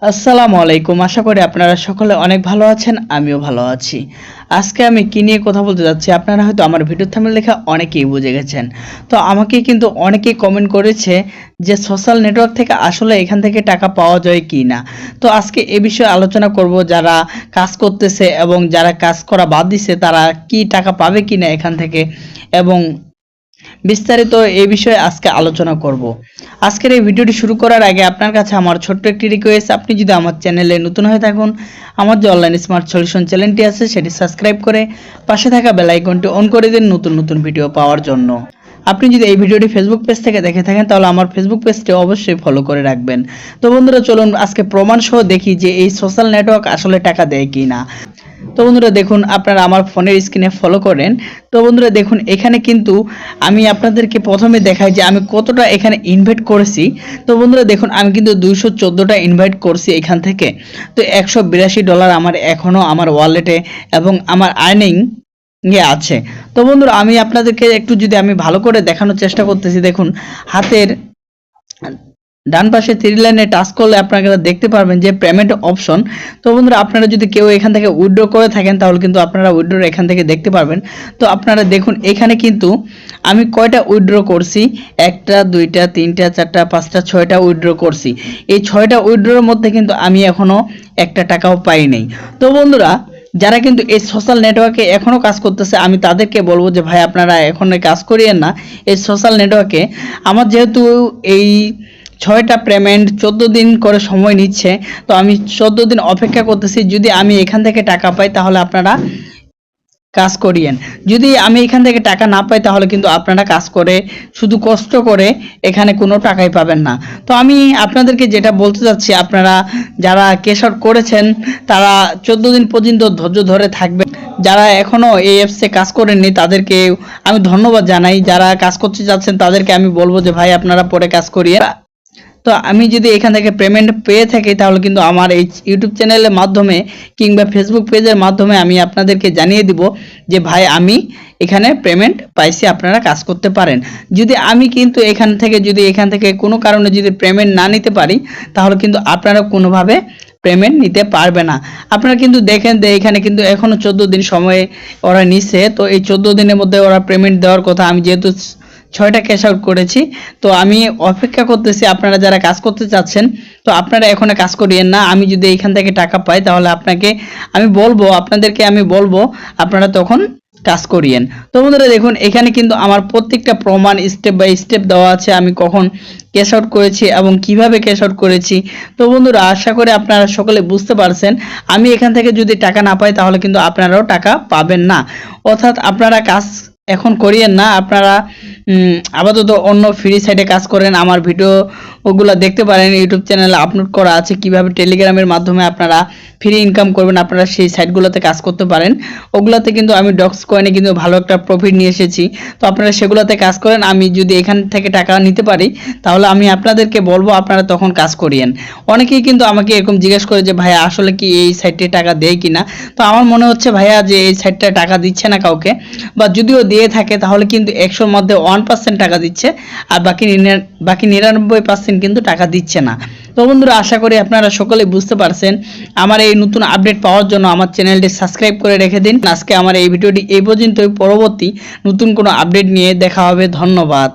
আসসালামু আলাইকুম। আশা করি আপনারা সকলে অনেক ভালো আছেন, আমিও ভালো আছি। আজকে আমি কি নিয়ে কথা বলতে যাচ্ছি আপনারা হয়তো আমার ভিডিও থাম্বনেল দেখে অনেকেই বুঝে গেছেন। তো আমাকে কিন্তু অনেকেই কমেন্ট করেছে যে সোশ্যাল নেটওয়ার্ক থেকে আসলে এখান থেকে টাকা পাওয়া যায় কি না। তো আজকে এ বিষয়ে আলোচনা করব, যারা কাজ করতেছে এবং যারা কাজ করা বাদ দিছে তারা কি টাকা পাবে কিনা এখান থেকে, এবং বিস্তারিত এই বিষয়ে আজকে আলোচনা করব। আজকের এই ভিডিওটি শুরু করার আগে আপনার কাছে আমার ছোট্ট একটি রিকোয়েস্ট, আপনি যদি আমার চ্যানেলে নতুন হয়ে থাকুন, আমার যে অনলাইন স্মার্ট সলিউশন চ্যানেলটি আছে সেটি সাবস্ক্রাইব করে পাশে থাকা বেল আইকনটি অন করে দিন নতুন নতুন ভিডিও পাওয়ার জন্য। আপনি যদি এই ভিডিওটি ফেসবুক পেজ থেকে দেখে থাকেন তাহলে আমার ফেসবুক পেজটি অবশ্যই ফলো করে রাখবেন। তো বন্ধুরা চলুন আজকে প্রমাণ সহ দেখি যে এই সোশ্যাল নেটওয়ার্ক আসলে টাকা দেয় কি না। তো বন্ধুরা দেখুন, আপনারা আমার ফোনের স্ক্রিনে ফলো করেন। তো বন্ধুরা দেখুন, এখানে কিন্তু আমি আপনাদেরকে প্রথমে দেখাই যে আমি কতটা এখানে ইনভাইট করেছি। তো বন্ধুরা দেখুন, আমি কিন্তু 214টা ইনভাইট করছি এখান থেকে। তো $182 আমার এখনো আমার ওয়ালেটে এবং আমার আর্নিং আছে। তো বন্ধুরা আমি আপনাদেরকে একটু যদি আমি ভালো করে দেখানোর চেষ্টা করতেছি, দেখুন হাতের ডান পাশে 3 লাইনে টাচ করলে আপনারা দেখতে পারবেন যে পেমেন্ট অপশন। তো বন্ধুরা আপনারা যদি কেউ এখান থেকে উইথড্র করে থাকেন তাহলে কিন্তু আপনারা উইথড্র এখান থেকে দেখতে পারবেন। তো আপনারা দেখুন এখানে কিন্তু আমি কয়টা উইথড্র করছি, 1টা 2টা 3টা 4টা 5টা 6টা উইথড্র করছি। এই 6টা উইথড্রর মধ্যে কিন্তু আমি এখনো একটা টাকাও পাই নাই। তো বন্ধুরা যারা কিন্তু এই সোশ্যাল নেটওয়ার্কে এখনো কাজ করতেছে আমি তাদেরকে বলবো যে ভাই আপনারা এখন কাজ করিয়েন না এই সোশ্যাল নেটওয়ার্কে। আমার যেহেতু এই 6টা পেমেন্ট 14 দিন করে সময় নিচ্ছে, তো আমি 14 দিন অপেক্ষা করতেছি। যদি আমি এখান থেকে টাকা পাই তাহলে আপনারা কাজ করিয়েন, যদি আমি এখান থেকে টাকা না পাই তাহলে কিন্তু আপনারা কাজ করে শুধু কষ্ট করে এখানে কোনো টাকাই পাবেন না। তো আমি আপনাদেরকে যেটা বলতে চাচ্ছি, আপনারা যারা ক্যাশ আউট করেছেন তারা 14 দিন পর্যন্ত ধৈর্য ধরে থাকবেন। যারা এখনো এই অ্যাপসে কাজ করেননি তাদেরকে আমি ধন্যবাদ জানাই। যারা কাজ করতে যাচ্ছেন তাদেরকে আমি বলবো যে ভাই আপনারা পরে কাজ করিয়ে। তো আমি যদি এখান থেকে পেমেন্ট পেয়ে থাকি তাহলে কিন্তু আমার এই ইউটিউব চ্যানেলের মাধ্যমে কিংবা ফেসবুক পেজের মাধ্যমে আমি আপনাদেরকে জানিয়ে দিব যে ভাই আমি এখানে পেমেন্ট পাইছি, আপনারা কাজ করতে পারেন। যদি আমি কিন্তু এখান থেকে কোনো কারণে যদি পেমেন্ট না নিতে পারি তাহলে কিন্তু আপনারা কোনোভাবে পেমেন্ট নিতে পারবে না। আপনারা কিন্তু দেখেন যে এখানে কিন্তু এখনো 14 দিন সময় ওরা নিছে। তো এই 14 দিনের মধ্যে ওরা পেমেন্ট দেওয়ার কথা, আমি যেহেতু 6টা ক্যাশ আউট করেছি তো আমি অপেক্ষা করতেছি। আপনারা যারা কাজ করতে চাচ্ছেন তো আপনারা এখনো কাজ করিয়েন না। আমি যদি এখান থেকে টাকা পাই তাহলে আপনাদেরকে আমি বলবো আপনারা তখন কাজ করিয়েন। তো বন্ধুরা দেখুন এখানে কিন্তু আমার প্রত্যেকটা প্রমাণ স্টেপ বাই স্টেপ দেওয়া আছে, আমি কখন ক্যাশ আউট করেছি এবং কিভাবে ক্যাশ আউট করেছি। তো বন্ধুরা আশা করি আপনারা সকলে বুঝতে পারছেন। আমি এখান থেকে যদি টাকা না পাই তাহলে কিন্তু আপনারাও টাকা পাবেন না। অর্থাৎ আপনারা কাজ এখন করিয়েন না, আপনারা আপাতত অন্য ফ্রি সাইটে কাজ করেন। আমার ভিডিও ওগুলো দেখতে পারেন, ইউটিউব চ্যানেলে আপলোড করা আছে কিভাবে টেলিগ্রামের মাধ্যমে আপনারা ফ্রি ইনকাম করবেন। আপনারা সেই সাইটগুলোতে কাজ করতে পারেন। ওগুলাতে কিন্তু আমি ডক্স কয়েনে কিন্তু ভালো একটা প্রফিট নিয়ে এসেছি। তো আপনারা সেগুলোতে কাজ করেন। আমি যদি এখান থেকে টাকা নিতে পারি তাহলে আমি আপনাদেরকে বলবো আপনারা তখন কাজ করিয়েন। অনেকেই কিন্তু আমাকে এরকম জিজ্ঞেস করে যে ভাইয়া আসলে কি এই সাইটে টাকা দেয় কিনা। তো আমার মনে হচ্ছে ভাইয়া যে এই সাইটটা টাকা দিচ্ছে না কাউকে, বা যদিও দিয়ে থাকে তাহলে কিন্তু 100-র মধ্যে 1% টাকা দিচ্ছে, আর বাকি 99% কিন্তু টাকা দিচ্ছে না। তো বন্ধুরা আশা করি আপনারা সকলে বুঝতে পারছেন। আমার এই নতুন আপডেট পাওয়ার জন্য আমার চ্যানেলটি সাবস্ক্রাইব করে রেখে দিন। আজকে আমার এই ভিডিওটি এই পর্যন্তই, পরবর্তী নতুন কোনো আপডেট নিয়ে দেখা হবে। ধন্যবাদ।